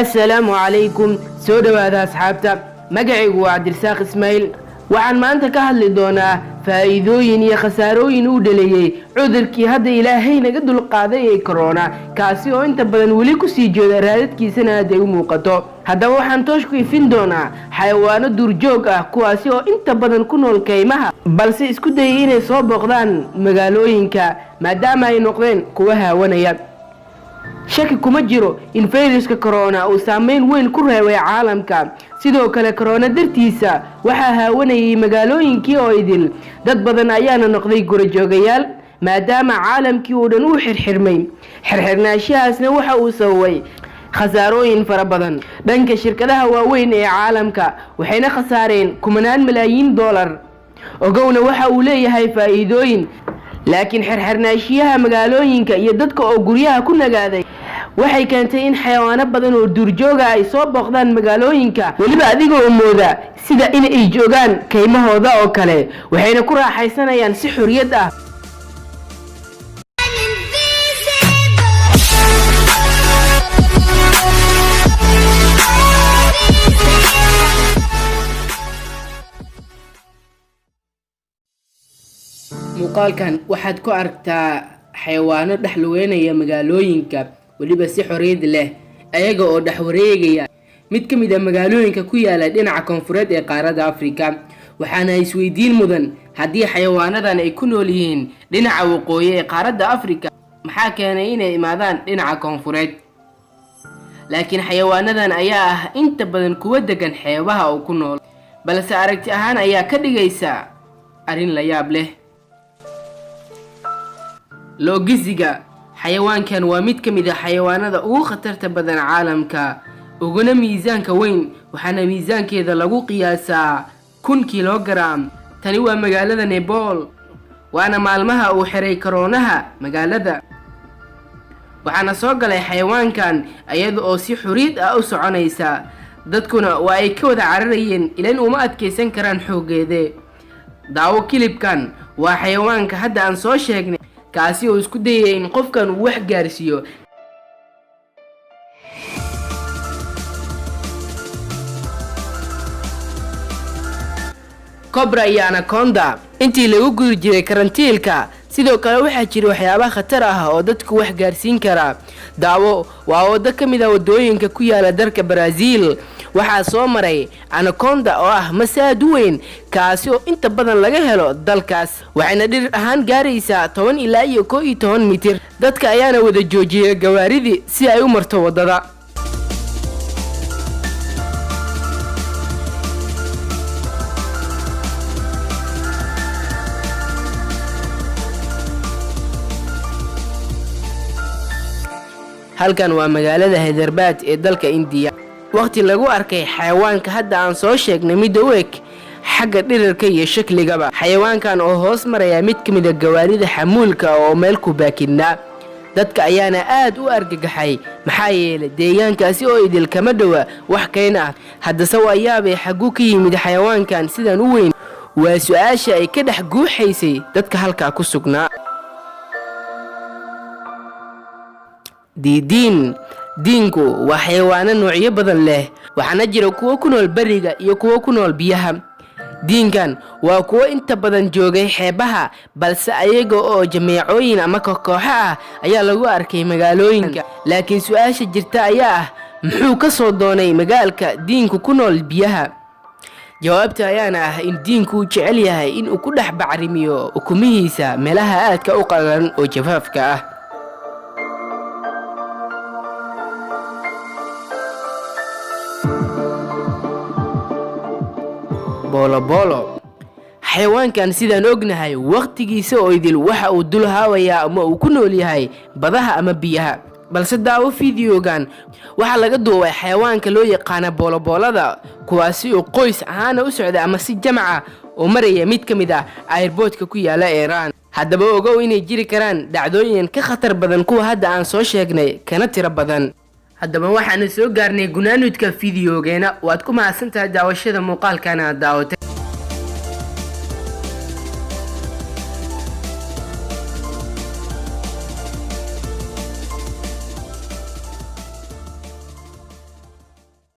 السلام عليكم سودة هذا أصحابتا مقعي وعبد الرزاق إسماعيل وعن ما أنت كهل دونا فايدوين يا خساروين ودليي عذركي هذا إلهينا قد القاضي كورونا كاسيو أنت بدن وليكو سيجود رادتكي سنة دي موقتو هذا وحان توشكو يفين دونا حيوانو دورجوغ كواسيو أنت بدن كنو الكيمها بلسي اسكو دايين صوب بغدان مقالوينكا مادام اي نقدين كوها ونيا shaki kuma jiro in fayraska corona uu saameyn weyn ku reebay caalamka sidoo kale corona dartiisa waxa haawanayay magaalooyinkii oo idil dad badan ayaana noqday gurajoogayaal maadaama caalamkii uu dhan u xirxirnaashahaasna waxa uu sababay khasaarooyin fara badan dhanka shirkadaha waaweyn ee caalamka waxayna khasaareen kumanaan malaayiin dollar ogowna waxa uu leeyahay faa'iidooyin laakiin xirxirnaashiyaha magaalooyinka iyo dadka oo guryaha ku nagaaday waxay keentay in xayawaano badan oo duurjooga ay soo booqdaan magaalooyinka waliba adigoo mooda sida in ay joogaan kaymahooda oo kale waxayna ku raaxaysanayaan si xuriyad ah muuqaalkan waxaad ku aragtaa xayawaano dhaxluweynaya magaalooyinka waliba si xorriyad leh ayaga oo dhex wareegaya mid ka mid ah magaalooyinka ku yaala dhinaca koonfureed ee qaaradda Afrika waxaana isweydiin mudan haddii xayawaanadan ay ku nool yihiin dhinaca waqooyi ee qaaradda Afrika maxaa keenay inay imaadaan dhinaca koonfureed laakiin xayawaanadan ayaa ah inta badan kuwa degan xeebaha oo ku nool balse aragti ahaan ayaa ka dhigaysa arrin la yaab leh loogiziga xayawaankan waa mid ka mid ah xayawaanada ugu khatarta badan caalamka uguna miisaanka weyn waxaana miisaankeeda lagu qiyaasaa 1,000 kilogram tani waa magaalada Nepal waana maalmaha uu xiray koroonaha magaalada waxaana soo galay xayawaankan iyada oo si xuriid ah u soconaysa dadkuna waa ay ka wada cararayeen ilaan uma adkeysan karaan xoogeeda daawo kilibkan waa xayawaanka hadda aan soo sheegnay kaasi oo isku dayay in qofkan uu wax gaarsiiyo cobra iyo anaconda intii lagu guri jiray karantiilka sidoo kale waxaa jira waxyaabo khatar ah oo dadku wax gaarsiin kara daawo waa wado ka mid ah wadooyinka ku yaala dalka Brazil waxaa soo maray anaconda oo ah masaad weyn kaasi oo inta badan laga helo dalkaas waxayna dhir ahaan gaaraysaa 10 ilaa 11 mitir dadka ayaana wada joojiyay gawaaridii si ay u marto wadada halkan waa magaalada Hyderabad ee dalka India waqti lagu arkay xayawaanka hadda aan soo sheegnay mid u eg xagga dhirarka iyo shakligaba xayawaankan oo hoos maraya mid ka mid ah gawaarida xamuulka oo meel ku baakina dadka ayaana aad u argagaxay maxaa yeelay deegaankaasi oo idil kama dhawa wax keen ah hadda sawayaabay xagu ka yimid xayawaankan sidan u weyn waa su'aasha ay ka dhex guuxaysay dadka halka ku sugnaa diinku waa xayawaano noocyo badan leh waxaana jira kuwa ku nool bariga iyo kuwa ku nool biyaha diinkan waa kuwa inta badan joogay xeebaha balse ayaga oo jameecooyin ama kooxo ah ayaa lagu arkay magaalooyinka laakiin su'aasha jirta ayaa ah muxuu ka soo doonay magaalka diinku ku nool biyaha jawaabta ayaana ah in diinku jecel yahay in uu ku dhex bacrimiyo ukumihiisa meelaha aadka u qallalan oo jafaafka ah bolo xayawaankan sidaan ognahay waqtigiisa oo idil waxa uu dul haawayaa ama uu ku nool yahay badaha ama biyaha balse daawo fiidiyogan waxa laga duubay xayawaanka loo yaqaan bolobolada kuwaasi oo qoys ahaan u socda ama si jamaca oo maraya mid ka mid ah airportka ku yaala Iran haddaba ogow inay jiri karaan dhacdooyin ka khatar badan kuwa hadda aan soo sheegnay kana tiro badan haddaba waxaan soo gaarnay gunaanudka fiidiyogeena waad ku mahadsantahay daawashada muuqaalkan aad daawatay